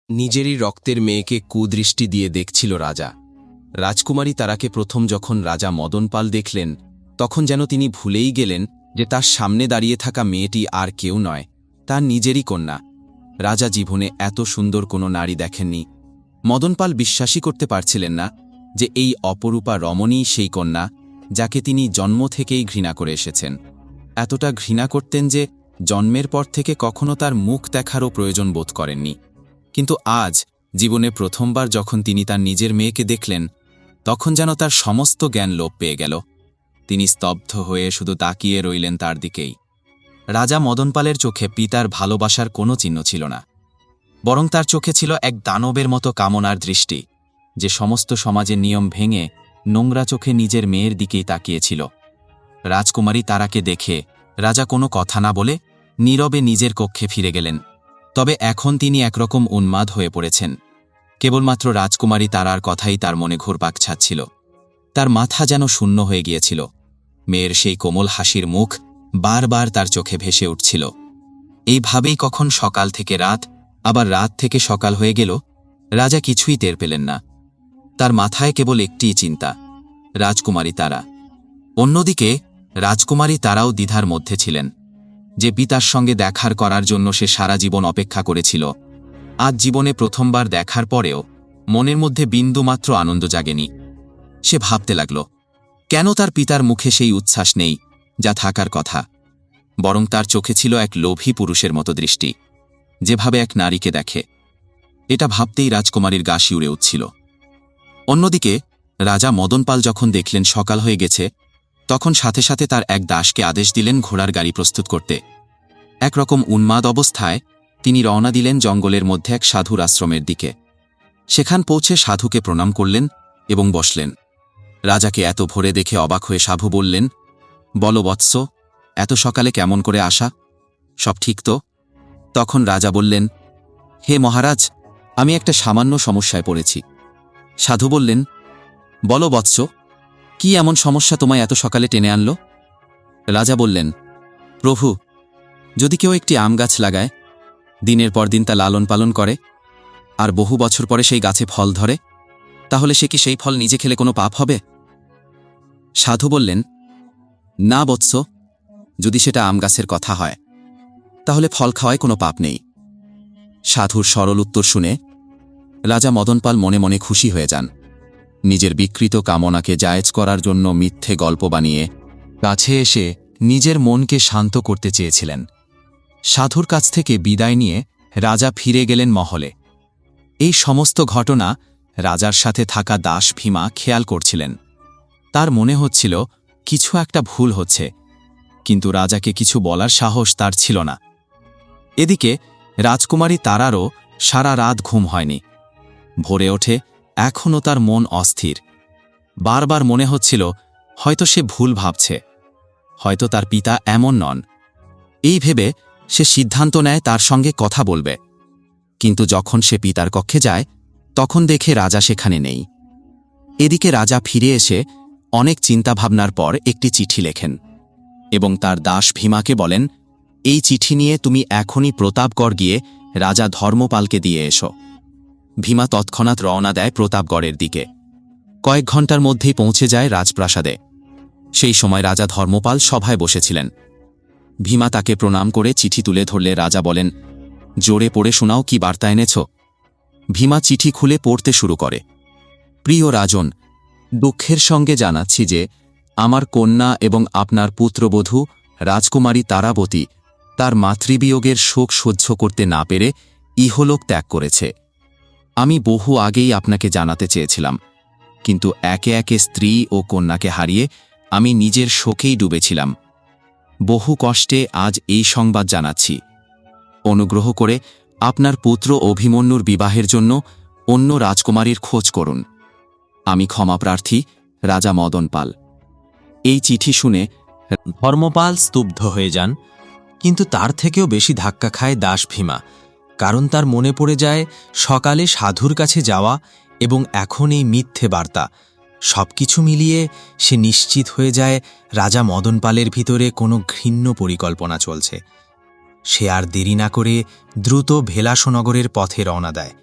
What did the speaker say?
নিজেরই রক্তের মেয়েকে কুদৃষ্টি দিয়ে দেখছিল রাজা। রাজকুমারী তারাকে প্রথম যখন রাজা মদন পাল দেখলেন, তখন যেন তিনি ভুলেই গেলেন যে তার সামনে দাঁড়িয়ে থাকা মেয়েটি আর কেউ নয়, তার নিজেরই কন্যা। রাজা জীবনে এত সুন্দর কোনো নারী দেখেননি। মদন পাল বিশ্বাসই করতে পারছিলেন না যে এই অপরূপা রমণী সেই কন্যা যাকে তিনি জন্ম থেকেই ঘৃণা করে এসেছেন। এতটা ঘৃণা করতেন যে জন্মের পর থেকে কখনো তার মুখ দেখারও প্রয়োজন বোধ করেননি। কিন্তু আজ জীবনে প্রথমবার যখন তিনি তার নিজের মেয়েকে দেখলেন, তখন যেন তার সমস্ত জ্ঞান লোপ পেয়ে গেল। তিনি স্তব্ধ হয়ে শুধু তাকিয়ে রইলেন তার দিকেই। রাজা মদন পালের চোখে পিতার ভালোবাসার কোনো চিহ্ন ছিল না, বরং তার চোখে ছিল এক দানবের মতো কামনার দৃষ্টি, যে সমস্ত সমাজের নিয়ম ভেঙে নোংরা চোখে নিজের মেয়ের দিকেই তাকিয়েছিল। রাজকুমারী তারাকে দেখে রাজা কোনো কথা না বলে নীরবে নিজের কক্ষে ফিরে গেলেন। তবে এখন তিনি একরকম উন্মাদ হয়ে পড়েছেন। কেবলমাত্র রাজকুমারী তারার কথাই তার মনে ঘুরপাক ছাড়ছিল। তার মাথা যেন শূন্য হয়ে গিয়েছিল। মেয়ের সেই কোমল হাসির মুখ বারবার তার চোখে ভেসে উঠছিল। এইভাবেই কখন সকাল থেকে রাত, আবার রাত থেকে সকাল হয়ে গেল, রাজা কিছুই টের পেলেন না। তার মাথায় কেবল একটিই চিন্তা, রাজকুমারী তারা। অন্যদিকে রাজকুমারী তারাও দ্বিধার মধ্যে ছিলেন। যে পিতার সঙ্গে দেখার করার জন্য সে সারা জীবন অপেক্ষা করেছিল, আজ জীবনে প্রথমবার দেখার পরেও মনের মধ্যে বিন্দুমাত্র আনন্দ জাগেনি। সে ভাবতে লাগল, কেন তার পিতার মুখে সেই উচ্ছ্বাস নেই যা থাকার কথা, বরং তার চোখে ছিল এক লোভী পুরুষের মতো দৃষ্টি, যেভাবে এক নারীকে দেখে। এটা ভাবতেই রাজকুমারীর গা শিউরে উঠছিল। অন্যদিকে রাজা মদন পাল যখন দেখলেন সকাল হয়ে গেছে, তখন সাথে সাথে তার এক দাসকে আদেশ দিলেন ঘোড়ার গাড়ি প্রস্তুত করতে। একরকম উন্মাদ অবস্থায় তিনি রওনা দিলেন জঙ্গলের মধ্যে এক সাধুর আশ্রমের দিকে। সেখান পৌঁছে সাধুকে প্রণাম করলেন এবং বসলেন। রাজাকে এত ভোরে দেখে অবাক হয়ে সাধু বললেন, বলো বৎস, এত সকালে কেমন করে আসা? সব ঠিক তো? তখন রাজা বললেন, হে মহারাজ, আমি একটা সামান্য সমস্যায় পড়েছি। সাধু বললেন, বলো বৎস, কি এমন সমস্যা তোমায় এত সকালে টেনে আনল? রাজা বললেন, প্রভু, যদি কেউ একটি আম গাছ লাগায়, দিনের পর দিন তা লালন পালন করে, আর বহু বছর পরে সেই গাছে ফল ধরে, তাহলে সে কি সেই ফল নিজে খেলে কোনো পাপ হবে? সাধু বললেন, না বৎস, যদি সেটা আম গাছের কথা হয়, তাহলে ফল খাওয়ায় কোনো পাপ নেই। সাধুর সরল উত্তর শুনে রাজা মদন পাল মনে মনে খুশি হয়ে যান। নিজের বিকৃত কামনাকে জায়েজ করার জন্য মিথ্যে গল্প বানিয়ে কাছে এসে নিজের মনকে শান্ত করতে চেয়েছিলেন। সাধুর কাছ থেকে বিদায় নিয়ে রাজা ফিরে গেলেন মহলে। এই সমস্ত ঘটনা রাজার সাথে থাকা দাস ভীমা খেয়াল করছিলেন। তার মনে হচ্ছিল কিছু একটা ভুল হচ্ছে, কিন্তু রাজাকে কিছু বলার সাহস তার ছিল না। এদিকে রাজকুমারী তারারও সারা রাত ঘুম হয়নি। ভোরে ওঠে এখনও তার মন অস্থির। বারবার মনে হচ্ছিল হয়তো সে ভুল ভাবছে, হয়তো তার পিতা এমন নন। এই ভেবে সে সিদ্ধান্ত নেয় তার সঙ্গে কথা বলবে। কিন্তু যখন সে পিতার কক্ষে যায়, তখন দেখে রাজা সেখানে নেই। এদিকে রাজা ফিরে এসে অনেক চিন্তাভাবনার পর একটি চিঠি লেখেন এবং তার দাস ভীমাকে বলেন, এই চিঠি নিয়ে তুমি এখনই প্রতাপগড় গিয়ে রাজা ধর্মপালকে দিয়ে এসো। ভীমা তৎক্ষণাৎ রওনা দেয় প্রতাপগড়ের দিকে। কয়েক ঘণ্টার মধ্যেই পৌঁছে যায় রাজপ্রাসাদে। সেই সময় রাজা ধর্মপাল সভায় বসেছিলেন। ভীমা তাকে প্রণাম করে চিঠি তুলে ধরলে রাজা বলেন, জোরে পড়ে শোনাও, কি বার্তা এনেছ? ভীমা চিঠি খুলে পড়তে শুরু করে। প্রিয় রাজন, দুঃখের সঙ্গে জানাচ্ছি যে আমার কন্যা এবং আপনার পুত্রবধূ রাজকুমারী তারাবতী তার মাতৃবিয়োগের শোক সহ্য করতে না পেরে ইহলোক ত্যাগ করেছে। আমি বহু আগেই আপনাকে জানাতে চেয়েছিলাম, কিন্তু একে একে স্ত্রী ও কন্যাকে হারিয়ে আমি নিজের শোকেই ডুবেছিলাম। বহু কষ্টে আজ এই সংবাদ জানাচ্ছি। অনুগ্রহ করে আপনার পুত্র অভিমন্যুর বিবাহের জন্য অন্য রাজকুমারীর খোঁজ করুন। আমি ক্ষমাপ্রার্থী, রাজা মদন পাল। এই চিঠি শুনে ধর্মপাল স্তব্ধ হয়ে যান, কিন্তু তার থেকেও বেশি ধাক্কা খায় দাস ভীমা। কারণ তার মনে পড়ে যায় সকালে সাধুর কাছে যাওয়া এবং এখন এই মিথ্যে বার্তা। সবকিছু মিলিয়ে সে নিশ্চিত হয়ে যায় রাজা মদন পালের ভিতরে কোনো ঘৃণ্য পরিকল্পনা চলছে। সে আর দেরি না করে দ্রুত ভেলাসনগরের পথে রওনা দেয়।